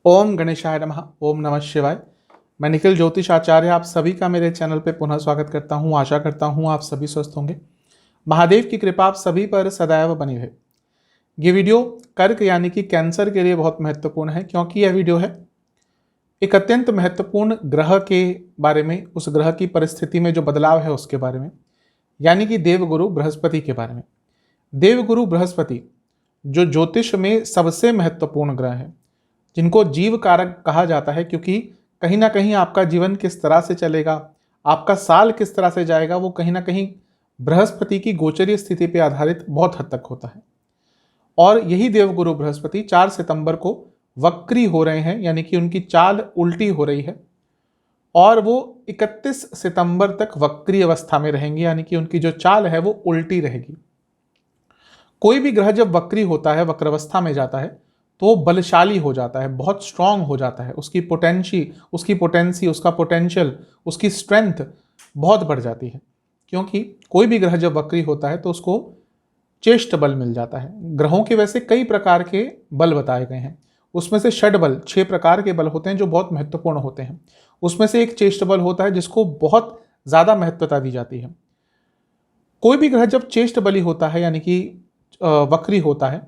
ओम गणेशाय नमः। ओम नमः शिवाय। मैं निखिल ज्योतिष आचार्य आप सभी का मेरे चैनल पे पुनः स्वागत करता हूँ। आशा करता हूँ आप सभी स्वस्थ होंगे। महादेव की कृपा आप सभी पर सदैव बनी रहे। ये वीडियो कर्क यानी कि कैंसर के लिए बहुत महत्वपूर्ण है, क्योंकि यह वीडियो है एक अत्यंत महत्वपूर्ण ग्रह के बारे में, उस ग्रह की परिस्थिति में जो बदलाव है उसके बारे में, यानी कि देवगुरु बृहस्पति के बारे में। देवगुरु बृहस्पति जो ज्योतिष में सबसे महत्वपूर्ण ग्रह है, जिनको जीव कारक कहा जाता है, क्योंकि कहीं ना कहीं आपका जीवन किस तरह से चलेगा, आपका साल किस तरह से जाएगा, वो कहीं ना कहीं बृहस्पति की गोचरीय स्थिति पर आधारित बहुत हद तक होता है। और यही देवगुरु बृहस्पति 4 सितंबर को वक्री हो रहे हैं, यानी कि उनकी चाल उल्टी हो रही है और वो 31 सितंबर तक वक्री अवस्था में रहेंगे, यानी कि उनकी जो चाल है वो उल्टी रहेगी। कोई भी ग्रह जब वक्री होता है, वक्रावस्था में जाता है, तो वो बलशाली हो जाता है, बहुत स्ट्रांग हो जाता है। उसकी पोटेंसी, उसका पोटेंशियल, उसकी स्ट्रेंथ बहुत बढ़ जाती है। क्योंकि कोई भी ग्रह जब वक्री होता है तो उसको चेष्ट बल मिल जाता है। ग्रहों के वैसे कई प्रकार के बल बताए गए हैं, उसमें से षड बल 6 प्रकार के बल होते हैं जो बहुत महत्वपूर्ण होते हैं। उसमें से एक चेष्ट बल होता है जिसको बहुत ज़्यादा महत्वता दी जाती है। कोई भी ग्रह जब चेष्ट बली होता है, यानी कि वक्री होता है,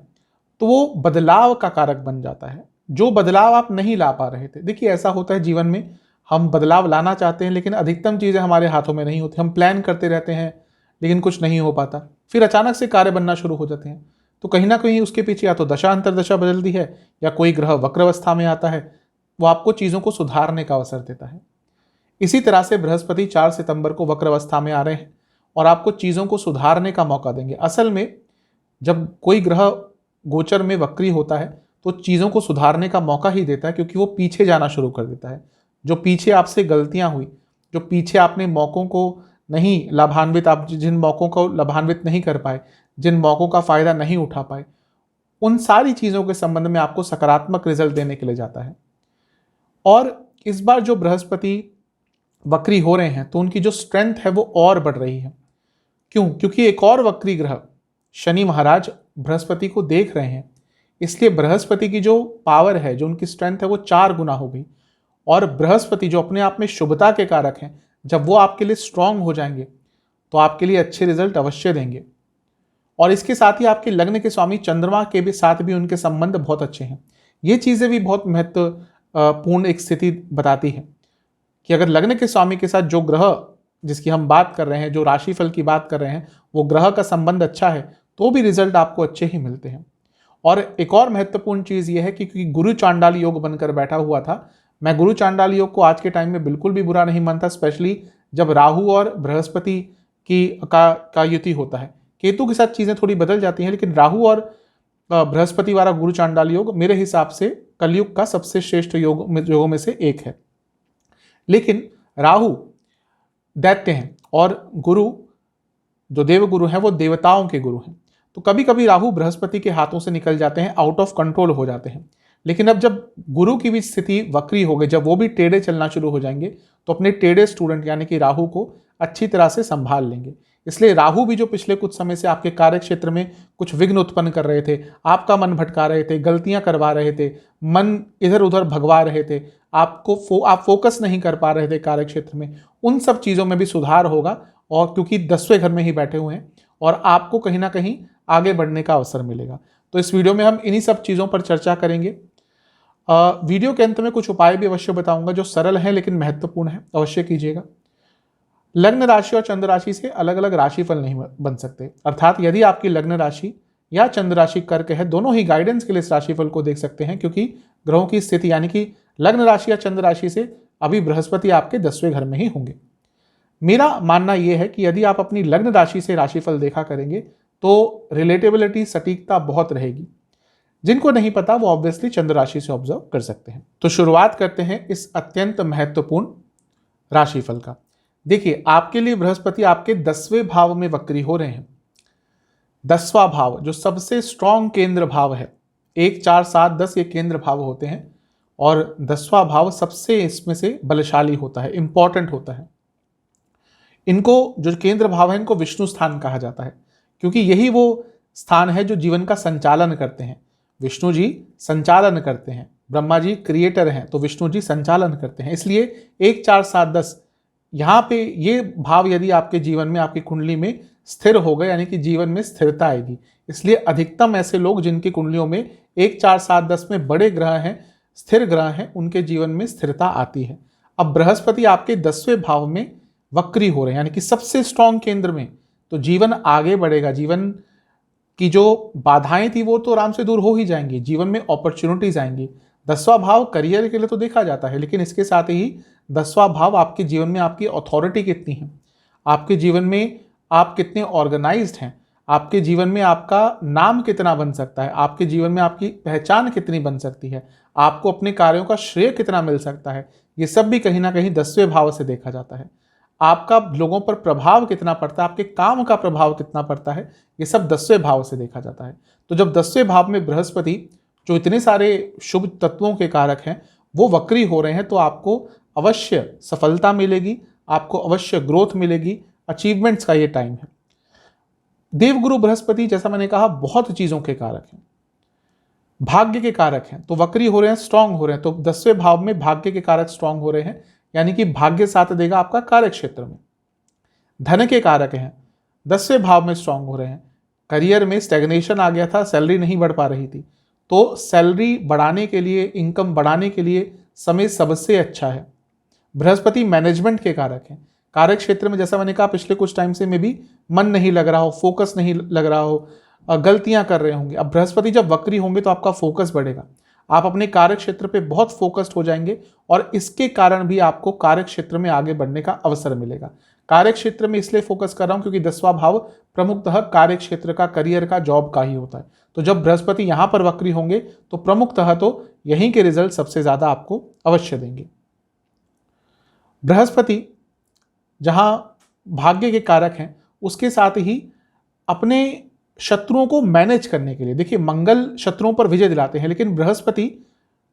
तो वो बदलाव का कारक बन जाता है। जो बदलाव आप नहीं ला पा रहे थे, देखिए ऐसा होता है जीवन में, हम बदलाव लाना चाहते हैं लेकिन अधिकतम चीज़ें हमारे हाथों में नहीं होती। हम प्लान करते रहते हैं लेकिन कुछ नहीं हो पाता, फिर अचानक से कार्य बनना शुरू हो जाते हैं। तो कहीं ना कहीं उसके पीछे या तो दशा अंतरदशा बदलती है, या कोई ग्रह वक्रावस्था में आता है, वो आपको चीज़ों को सुधारने का अवसर देता है। इसी तरह से बृहस्पति 4 सितंबर को वक्रावस्था में आ रहे हैं और आपको चीज़ों को सुधारने का मौका देंगे। असल में जब कोई ग्रह गोचर में वक्री होता है तो चीज़ों को सुधारने का मौका ही देता है, क्योंकि वो पीछे जाना शुरू कर देता है। जो पीछे आपसे गलतियां हुई, जो पीछे आपने मौक़ों को नहीं लाभान्वित, आप जिन मौक़ों को लाभान्वित नहीं कर पाए, जिन मौक़ों का फ़ायदा नहीं उठा पाए, उन सारी चीज़ों के संबंध में आपको सकारात्मक रिजल्ट देने के लिए जाता है। और इस बार जो बृहस्पति वक्री हो रहे हैं तो उनकी जो स्ट्रेंथ है वो और बढ़ रही है। क्यों? क्योंकि एक और वक्री ग्रह शनि महाराज बृहस्पति को देख रहे हैं, इसलिए बृहस्पति की जो पावर है, जो उनकी स्ट्रेंथ है, वो 4 गुना हो गई। और बृहस्पति जो अपने आप में शुभता के कारक हैं, जब वो आपके लिए स्ट्रांग हो जाएंगे तो आपके लिए अच्छे रिजल्ट अवश्य देंगे। और इसके साथ ही आपके लग्न के स्वामी चंद्रमा के भी साथ भी उनके संबंध बहुत अच्छे हैं। ये चीज़ें भी बहुत महत्वपूर्ण एक स्थिति बताती है कि अगर लग्न के स्वामी के साथ जो ग्रह जिसकी हम बात कर रहे हैं, जो राशिफल की बात कर रहे हैं, वो ग्रह का संबंध अच्छा है, तो भी रिजल्ट आपको अच्छे ही मिलते हैं। और एक और महत्वपूर्ण चीज़ ये है कि क्योंकि गुरु चांडाल योग बनकर बैठा हुआ था, मैं गुरु चांडाल योग को आज के टाइम में बिल्कुल भी बुरा नहीं मानता, स्पेशली जब राहु और बृहस्पति का युति होता है। केतु के साथ चीज़ें थोड़ी बदल जाती हैं, लेकिन राहु और बृहस्पति वाला गुरु चांडाल योग मेरे हिसाब से कलयुग का सबसे श्रेष्ठ योगों में से एक है। लेकिन राहु दैत्य हैं और गुरु जो देवगुरु हैं वो देवताओं के गुरु हैं। तो कभी कभी राहु बृहस्पति के हाथों से निकल जाते हैं, आउट ऑफ कंट्रोल हो जाते हैं। लेकिन अब जब गुरु की भी स्थिति वक्री हो गई, जब वो भी टेढ़े चलना शुरू हो जाएंगे, तो अपने टेढ़े स्टूडेंट यानी कि राहु को अच्छी तरह से संभाल लेंगे। इसलिए राहु भी जो पिछले कुछ समय से आपके कार्य क्षेत्र में कुछ विघ्न उत्पन्न कर रहे थे, आपका मन भटका रहे थे, गलतियां करवा रहे थे, मन इधर उधर भगवा रहे थे, आप फोकस नहीं कर पा रहे थे कार्य क्षेत्र में, उन सब चीज़ों में भी सुधार होगा। और क्योंकि 10वें घर में ही बैठे हुए हैं और आपको कहीं ना कहीं आगे बढ़ने का अवसर मिलेगा। तो इस वीडियो में हम इन्हीं सब चीज़ों पर चर्चा करेंगे। वीडियो के अंत में कुछ उपाय भी अवश्य बताऊंगा जो सरल हैं लेकिन महत्वपूर्ण है, अवश्य कीजिएगा। लग्न राशि और चंद्र राशि से अलग अलग राशिफल नहीं बन सकते, अर्थात यदि आपकी लग्न राशि या चंद्र राशि कर्क है, दोनों ही गाइडेंस के लिए इस राशिफल को देख सकते हैं, क्योंकि ग्रहों की स्थिति यानी कि लग्न राशि या चंद्र राशि से अभी बृहस्पति आपके 10वें घर में ही होंगे। मेरा मानना यह है कि यदि आप अपनी लग्न राशि से राशिफल देखा करेंगे तो रिलेटेबिलिटी, सटीकता बहुत रहेगी। जिनको नहीं पता वो ऑब्वियसली चंद्र राशि से ऑब्जर्व कर सकते हैं। तो शुरुआत करते हैं इस अत्यंत महत्वपूर्ण राशिफल का। देखिए, आपके लिए बृहस्पति आपके 10वें भाव में वक्री हो रहे हैं। 10वां भाव जो सबसे स्ट्रॉन्ग केंद्र भाव है, 1, 4, 7, 10 ये केंद्र भाव होते हैं और 10वां भाव सबसे इसमें से बलशाली होता है, इंपॉर्टेंट होता है। इनको जो केंद्र भाव है इनको विष्णु स्थान कहा जाता है, क्योंकि यही वो स्थान है जो जीवन का संचालन करते हैं। विष्णु जी संचालन करते हैं, ब्रह्मा जी क्रिएटर हैं तो विष्णु जी संचालन करते हैं। इसलिए 1 4 7 10 यहाँ पे ये भाव यदि आपके जीवन में, आपकी कुंडली में स्थिर हो गए, यानी कि जीवन में स्थिरता आएगी। इसलिए अधिकतम ऐसे लोग जिनकी कुंडलियों में 1 4 7 10 में बड़े ग्रह हैं, स्थिर ग्रह हैं, उनके जीवन में स्थिरता आती है। अब बृहस्पति आपके 10वें भाव में वक्री हो रहे हैं, यानी कि सबसे स्ट्रॉन्ग केंद्र में, तो जीवन आगे बढ़ेगा। जीवन की जो बाधाएं थी वो तो आराम से दूर हो ही जाएंगी, जीवन में अपॉर्चुनिटीज आएंगी। 10वां भाव करियर के लिए तो देखा जाता है, लेकिन इसके साथ ही 10वां भाव आपके जीवन में आपकी अथॉरिटी कितनी है, आपके जीवन में आप कितने ऑर्गेनाइज्ड हैं, आपके जीवन में आपका नाम कितना बन सकता है, आपके जीवन में आपकी पहचान कितनी बन सकती है, आपको अपने कार्यों का श्रेय कितना मिल सकता है, ये सब भी कहीं ना कहीं 10वें भाव से देखा जाता है। आपका लोगों पर प्रभाव कितना पड़ता है, आपके काम का प्रभाव कितना पड़ता है, ये सब 10वें भाव से देखा जाता है। तो जब 10वें भाव में बृहस्पति जो इतने सारे शुभ तत्वों के कारक हैं वो वक्री हो रहे हैं, तो आपको अवश्य सफलता मिलेगी, आपको अवश्य ग्रोथ मिलेगी, अचीवमेंट्स का ये टाइम है। देवगुरु बृहस्पति जैसा मैंने कहा बहुत चीजों के कारक हैं, भाग्य के कारक हैं, तो वक्री हो रहे हैं, स्ट्रांग हो रहे हैं। तो 10वें भाव में भाग्य के कारक स्ट्रांग हो रहे हैं, यानी कि भाग्य साथ देगा आपका कार्य क्षेत्र में। धन के कारक हैं, 10वें भाव में स्ट्रांग हो रहे हैं। करियर में स्टैग्नेशन आ गया था, सैलरी नहीं बढ़ पा रही थी, तो सैलरी बढ़ाने के लिए, इनकम बढ़ाने के लिए समय सबसे अच्छा है। बृहस्पति मैनेजमेंट के कारक हैं, कार्य क्षेत्र में जैसा मैंने कहा पिछले कुछ टाइम से में भी मन नहीं लग रहा हो, फोकस नहीं लग रहा हो, गलतियां कर रहे होंगे। अब बृहस्पति जब वक्री होंगे तो आपका फोकस बढ़ेगा, आप अपने कार्य क्षेत्र पे बहुत फोकस्ड हो जाएंगे और इसके कारण भी आपको कार्य क्षेत्र में आगे बढ़ने का अवसर मिलेगा। कार्य क्षेत्र में इसलिए फोकस कर रहा हूं क्योंकि 10वां भाव प्रमुखतः कार्य क्षेत्र का, करियर का, जॉब का ही होता है। तो जब बृहस्पति यहां पर वक्री होंगे तो प्रमुखतः तो यहीं के रिजल्ट सबसे ज्यादा आपको अवश्य देंगे। बृहस्पति जहां भाग्य के कारक हैं उसके साथ ही अपने शत्रुओं को मैनेज करने के लिए, देखिए मंगल शत्रुओं पर विजय दिलाते हैं, लेकिन बृहस्पति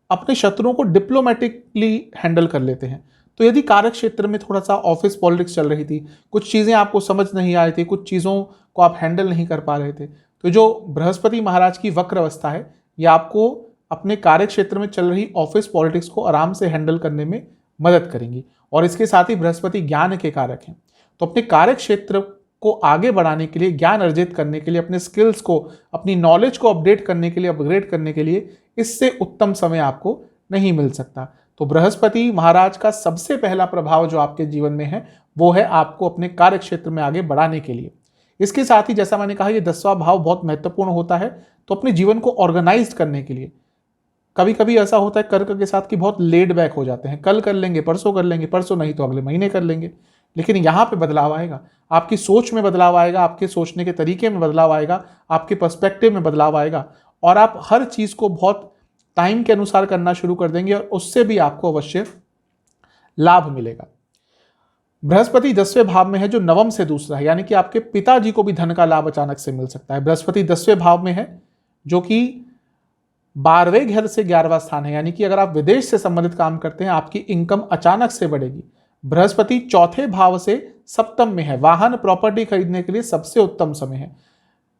अपने शत्रुओं को डिप्लोमेटिकली हैंडल कर लेते हैं। तो यदि कार्य क्षेत्र में थोड़ा सा ऑफिस पॉलिटिक्स चल रही थी, कुछ चीजें आपको समझ नहीं आई थी, कुछ चीजों को आप हैंडल नहीं कर पा रहे थे, तो जो बृहस्पति महाराज की वक्र अवस्था है ये आपको अपने कार्य क्षेत्र में चल रही ऑफिस पॉलिटिक्स को आराम से हैंडल करने में मदद करेंगी। और इसके साथ ही बृहस्पति ज्ञान के कारक हैं, तो अपने कार्य क्षेत्र को आगे बढ़ाने के लिए, ज्ञान अर्जित करने के लिए, अपने स्किल्स को, अपनी नॉलेज को अपडेट करने के लिए, अपग्रेड करने के लिए इससे उत्तम समय आपको नहीं मिल सकता। तो बृहस्पति महाराज का सबसे पहला प्रभाव जो आपके जीवन में है वो है आपको अपने कार्य क्षेत्र में आगे बढ़ाने के लिए। इसके साथ ही जैसा मैंने कहा ये 10वां भाव बहुत महत्वपूर्ण होता है, तो अपने जीवन को ऑर्गेनाइज करने के लिए। कभी कभी ऐसा होता है कर्क के साथ कि बहुत लेड बैक हो जाते हैं, कल कर लेंगे, परसों कर लेंगे, परसों नहीं तो अगले महीने कर लेंगे। लेकिन यहाँ पे बदलाव आएगा, आपकी सोच में बदलाव आएगा, आपके सोचने के तरीके में बदलाव आएगा, आपके पर्सपेक्टिव में बदलाव आएगा और आप हर चीज को बहुत टाइम के अनुसार करना शुरू कर देंगे और उससे भी आपको अवश्य लाभ मिलेगा। बृहस्पति 10वें भाव में है जो नवम से दूसरा है, यानी कि आपके पिताजी को भी धन का लाभ अचानक से मिल सकता है। बृहस्पति 10वें भाव में है जो कि 12वें घर से 11वां स्थान है, यानी कि अगर आप विदेश से संबंधित काम करते हैं आपकी इनकम अचानक से बढ़ेगी। बृहस्पति 4थे भाव से सप्तम में है, वाहन प्रॉपर्टी खरीदने के लिए सबसे उत्तम समय है।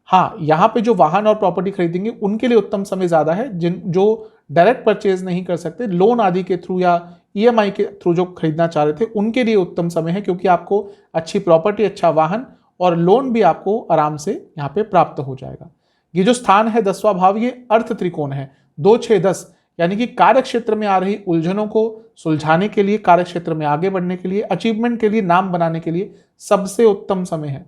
हाँ, यहाँ पे जो वाहन और प्रॉपर्टी खरीदेंगे उनके लिए उत्तम समय ज्यादा है, जो डायरेक्ट परचेज नहीं कर सकते, लोन आदि के थ्रू या ईएमआई के थ्रू जो खरीदना चाह रहे थे उनके लिए उत्तम समय है, क्योंकि आपको अच्छी प्रॉपर्टी, अच्छा वाहन और लोन भी आपको आराम से यहाँ पे प्राप्त हो जाएगा। ये जो स्थान है 10वां भाव, ये अर्थ त्रिकोण है 2 6 10, यानी कि कार्य क्षेत्र में आ रही उलझनों को सुलझाने के लिए, कार्य क्षेत्र में आगे बढ़ने के लिए, अचीवमेंट के लिए, नाम बनाने के लिए सबसे उत्तम समय है।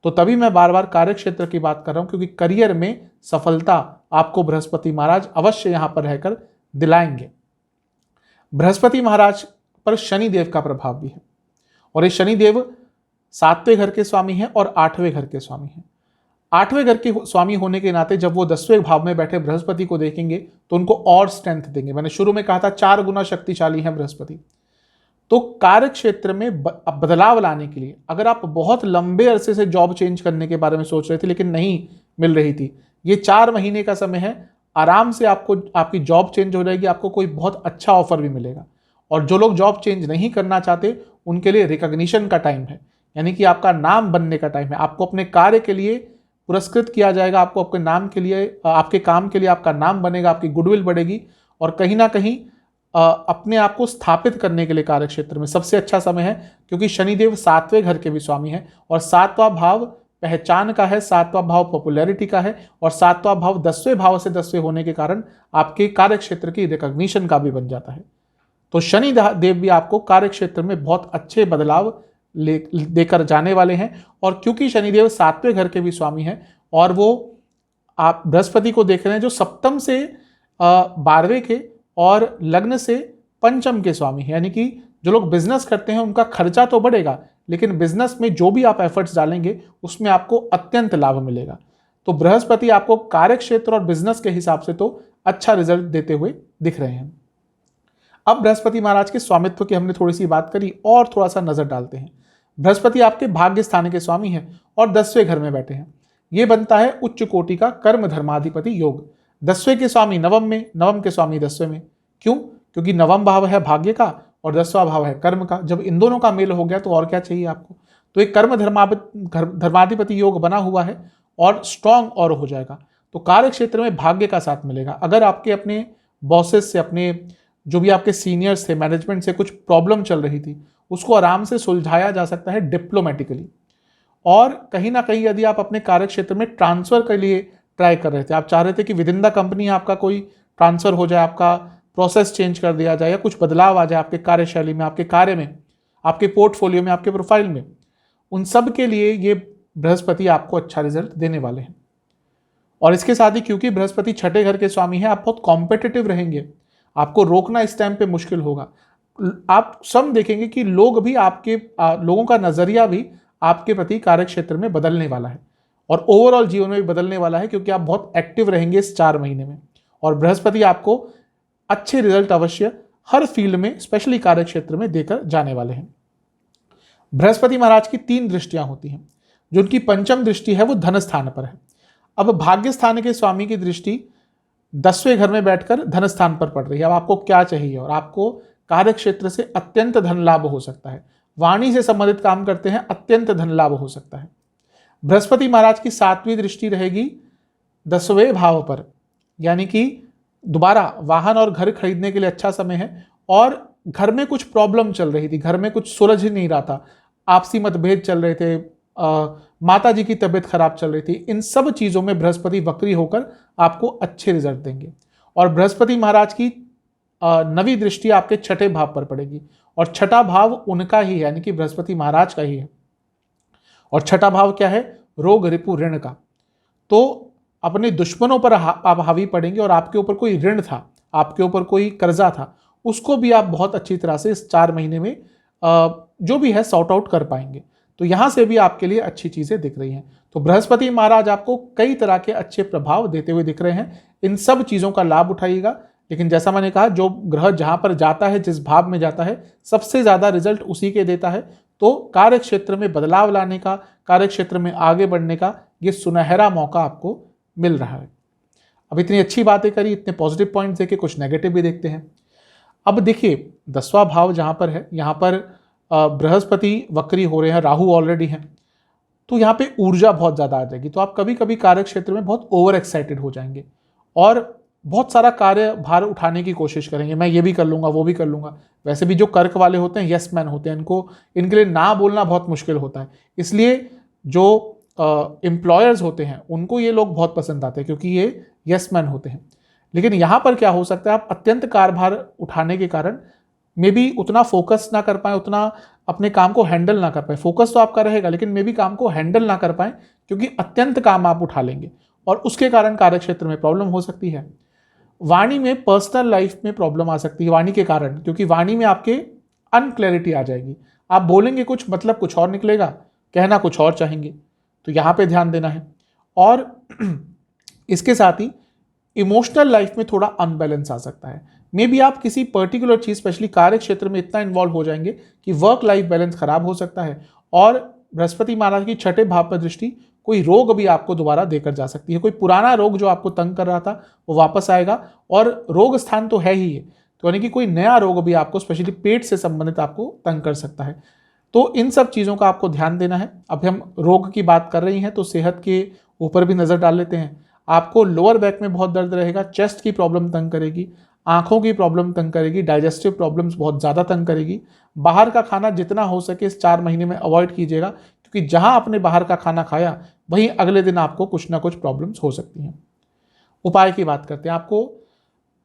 तो तभी मैं बार बार कार्य क्षेत्र की बात कर रहा हूं, क्योंकि करियर में सफलता आपको बृहस्पति महाराज अवश्य यहां पर रहकर दिलाएंगे। बृहस्पति महाराज पर शनिदेव का प्रभाव भी है और ये शनिदेव 7वें घर के स्वामी हैं और 8वें घर के स्वामी हैं। 8वें घर के स्वामी होने के नाते जब वो 10वें भाव में बैठे बृहस्पति को देखेंगे तो उनको और स्ट्रेंथ देंगे। मैंने शुरू में कहा था 4 गुना शक्तिशाली है बृहस्पति। तो कार्य क्षेत्र में बदलाव लाने के लिए, अगर आप बहुत लंबे अरसे से जॉब चेंज करने के बारे में सोच रहे थे लेकिन नहीं मिल रही थी, ये 4 महीने का समय है, आराम से आपको आपकी जॉब चेंज हो जाएगी, आपको कोई बहुत अच्छा ऑफर भी मिलेगा। और जो लोग जॉब चेंज नहीं करना चाहते उनके लिए रिकॉग्निशन का टाइम है, यानी कि आपका नाम बनने का टाइम है। आपको अपने कार्य के लिए पुरस्कृत किया जाएगा, आपको आपके नाम के लिए, आपके काम के लिए आपका नाम बनेगा, आपकी गुडविल बढ़ेगी और कहीं ना कहीं अपने आप को स्थापित करने के लिए कार्य क्षेत्र में सबसे अच्छा समय है, क्योंकि शनिदेव 7वें घर के भी स्वामी है और 7वां भाव पहचान का है, 7वां भाव पॉपुलैरिटी का है और 7वां भाव 10वें भाव से 10वें होने के कारण आपके कार्य क्षेत्र की रिकॉग्निशन का भी बन जाता है। तो शनि देव भी आपको कार्य क्षेत्र में बहुत अच्छे बदलाव देकर जाने वाले हैं। और क्योंकि शनिदेव 7वें घर के भी स्वामी हैं और वो आप बृहस्पति को देख रहे हैं जो सप्तम से 12वें के और लग्न से पंचम के स्वामी हैं, यानी कि जो लोग बिजनेस करते हैं उनका खर्चा तो बढ़ेगा, लेकिन बिजनेस में जो भी आप एफर्ट्स डालेंगे उसमें आपको अत्यंत लाभ मिलेगा। तो बृहस्पति आपको कार्य क्षेत्र और बिजनेस के हिसाब से तो अच्छा रिजल्ट देते हुए दिख रहे हैं। अब बृहस्पति महाराज के स्वामित्व की हमने थोड़ी सी बात करी और थोड़ा सा नजर डालते हैं। बृहस्पति आपके भाग्य स्थान के स्वामी हैं और 10वें घर में बैठे हैं। यह बनता है उच्च कोटि का कर्म धर्माधिपति योग। 10वें के स्वामी नवम में, नवम के स्वामी 10वें में। क्यों? क्योंकि नवम भाव है भाग्य का और 10वां भाव है कर्म का। जब इन दोनों का मेल हो गया तो और क्या चाहिए आपको। तो एक कर्म धर्माधिपति योग बना हुआ है और स्ट्रांग और हो जाएगा। तो कार्य क्षेत्र में भाग्य का साथ मिलेगा। अगर आपके अपने बॉसेस से, अपने जो भी आपके सीनियर्स थे, मैनेजमेंट से कुछ प्रॉब्लम चल रही थी, उसको आराम से सुलझाया जा सकता है डिप्लोमेटिकली। और कहीं ना कहीं यदि आप अपने कार्य क्षेत्र में ट्रांसफर के लिए ट्राई कर रहे थे, आप चाह रहे थे कि विद इन द कंपनी आपका कोई ट्रांसफर हो जाए, आपका प्रोसेस चेंज कर दिया जाए या कुछ बदलाव आ जाए आपके कार्यशैली में, आपके कार्य में, आपके पोर्टफोलियो में, आपके प्रोफाइल में, उन सब के लिए ये बृहस्पति आपको अच्छा रिजल्ट देने वाले हैं। और इसके साथ ही क्योंकि बृहस्पति 6ठे घर के स्वामी हैं, आप बहुत कॉम्पिटिटिव रहेंगे। आपको रोकना इस टाइम पे मुश्किल होगा। आप सब देखेंगे कि लोग भी आपके लोगों का नजरिया भी आपके प्रति कार्य क्षेत्र में बदलने वाला है और ओवरऑल जीवन में भी बदलने वाला है, क्योंकि आप बहुत एक्टिव रहेंगे इस 4 महीने में। और बृहस्पति आपको अच्छे रिजल्ट अवश्य हर फील्ड में, स्पेशली कार्य क्षेत्र में देकर जाने वाले हैं। बृहस्पति महाराज की 3 दृष्टियां होती हैं। जो उनकी पंचम दृष्टि है वो धन स्थान पर है। अब भाग्य स्थान के स्वामी की दृष्टि 10वें घर में बैठकर धन स्थान पर पड़ रही है। अब आपको क्या चाहिए, और आपको कार्य क्षेत्र से अत्यंत धन लाभ हो सकता है। वाणी से संबंधित काम करते हैं, अत्यंत धन लाभ हो सकता है। बृहस्पति महाराज की 7वीं दृष्टि रहेगी 10वें भाव पर, यानी कि दोबारा वाहन और घर खरीदने के लिए अच्छा समय है। और घर में कुछ प्रॉब्लम चल रही थी, घर में कुछ सुलझ नहीं रहा था, आपसी मतभेद चल रहे थे, माता जी की तबीयत खराब चल रही थी, इन सब चीजों में बृहस्पति वक्री होकर आपको अच्छे रिजल्ट देंगे। और बृहस्पति महाराज की 9वीं दृष्टि आपके 6ठे भाव पर पड़ेगी और 6ठा भाव उनका ही है, यानी कि बृहस्पति महाराज का ही है। और 6ठा भाव क्या है? रोग रिपु ऋण का। तो अपने दुश्मनों पर आप हावी पड़ेंगे और आपके ऊपर कोई ऋण था, आपके ऊपर कोई कर्जा था, उसको भी आप बहुत अच्छी तरह से इस 4 महीने में जो भी है सॉर्ट आउट कर पाएंगे। तो यहां से भी आपके लिए अच्छी चीजें दिख रही हैं। तो बृहस्पति महाराज आपको कई तरह के अच्छे प्रभाव देते हुए दिख रहे हैं। इन सब चीजों का लाभ उठाइएगा। लेकिन जैसा मैंने कहा, जो ग्रह जहां पर जाता है, जिस भाव में जाता है, सबसे ज्यादा रिजल्ट उसी के देता है। तो कार्य क्षेत्र में बदलाव लाने का, कार्य क्षेत्र में आगे बढ़ने का ये सुनहरा मौका आपको मिल रहा है। अब इतनी अच्छी बातें करी, इतने पॉजिटिव पॉइंट्स देखे, कुछ नेगेटिव भी देखते हैं। अब देखिए 10वां भाव जहां पर है, यहां पर बृहस्पति वक्री हो रहे हैं, राहु ऑलरेडी हैं, तो यहाँ पे ऊर्जा बहुत ज़्यादा आ जाएगी। तो आप कभी कभी कार्य क्षेत्र में बहुत ओवर एक्साइटेड हो जाएंगे और बहुत सारा कार्य भार उठाने की कोशिश करेंगे। मैं ये भी कर लूँगा, वो भी कर लूँगा। वैसे भी जो कर्क वाले होते हैं, यस मैन होते हैं, इनके लिए ना बोलना बहुत मुश्किल होता है। इसलिए जो एम्प्लॉयर्स होते हैं उनको ये लोग बहुत पसंद आते हैं, क्योंकि ये यस मैन होते हैं। लेकिन यहाँ पर क्या हो सकता है, आप अत्यंत कार्यभार उठाने के कारण मे बी उतना फोकस ना कर पाए, उतना अपने काम को हैंडल ना कर पाए। फोकस तो आपका रहेगा, लेकिन मे बी काम को हैंडल ना कर पाए, क्योंकि अत्यंत काम आप उठा लेंगे और उसके कारण कार्य क्षेत्र में प्रॉब्लम हो सकती है। वाणी में, पर्सनल लाइफ में प्रॉब्लम आ सकती है वाणी के कारण, क्योंकि वाणी में आपके अनक्लैरिटी आ जाएगी। आप बोलेंगे कुछ, मतलब कुछ और निकलेगा, कहना कुछ और चाहेंगे। तो यहाँ पे ध्यान देना है। और इसके साथ ही इमोशनल लाइफ में थोड़ा अनबैलेंस आ सकता है। मे बी आप किसी पर्टिकुलर चीज, स्पेशली कार्य क्षेत्र में इतना इन्वॉल्व हो जाएंगे कि वर्क लाइफ बैलेंस खराब हो सकता है। और बृहस्पति महाराज की 6ठे भाव पर दृष्टि कोई रोग भी आपको दोबारा देकर जा सकती है। कोई पुराना रोग जो आपको तंग कर रहा था वो वापस आएगा, और रोग स्थान तो है ही है, तो यानी कि कोई नया रोग भी आपको, स्पेशली पेट से संबंधित, आपको तंग कर सकता है। तो इन सब चीज़ों का आपको ध्यान देना है। अभी हम रोग की बात कर रही हैं तो सेहत के ऊपर भी नज़र डाल लेते हैं। आपको लोअर बैक में बहुत दर्द रहेगा, चेस्ट की प्रॉब्लम तंग करेगी, आंखों की प्रॉब्लम तंग करेगी, डाइजेस्टिव प्रॉब्लम्स बहुत ज़्यादा तंग करेगी। बाहर का खाना जितना हो सके इस 4 महीने में अवॉइड कीजिएगा, क्योंकि जहां आपने बाहर का खाना खाया वहीं अगले दिन आपको कुछ ना कुछ प्रॉब्लम्स हो सकती हैं। उपाय की बात करते हैं। आपको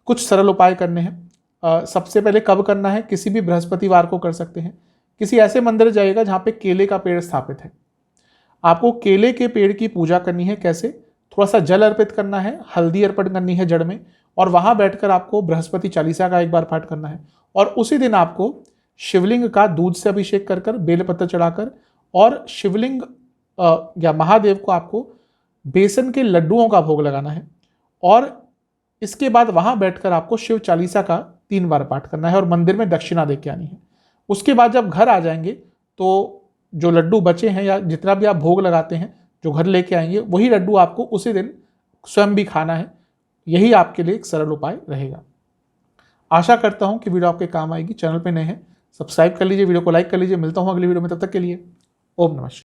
कुछ सरल उपाय करने हैं। सबसे पहले कब करना है, किसी भी बृहस्पतिवार को कर सकते हैं। किसी ऐसे मंदिर जाइएगा जहाँ पे केले का पेड़ स्थापित है। आपको केले के पेड़ की पूजा करनी है। कैसे? थोड़ा सा जल अर्पित करना है, हल्दी अर्पण करनी है जड़ में, और वहां बैठकर आपको बृहस्पति चालीसा का एक बार पाठ करना है। और उसी दिन आपको शिवलिंग का दूध से अभिषेक कर कर, बेलपत्र चढ़ाकर, और शिवलिंग या महादेव को आपको बेसन के लड्डुओं का भोग लगाना है। और इसके बाद वहां बैठकर आपको शिव चालीसा का 3 बार पाठ करना है और मंदिर में दक्षिणा दे के आनी है। उसके बाद जब घर आ जाएंगे तो जो लड्डू बचे हैं या जितना भी आप भोग लगाते हैं जो घर लेके आएंगे, वही लड्डू आपको उसी दिन स्वयं भी खाना है। यही आपके लिए एक सरल उपाय रहेगा। आशा करता हूं कि वीडियो आपके काम आएगी। चैनल पे नए हैं, सब्सक्राइब कर लीजिए, वीडियो को लाइक कर लीजिए। मिलता हूं अगली वीडियो में, तब तक के लिए ओम नमः शिवाय।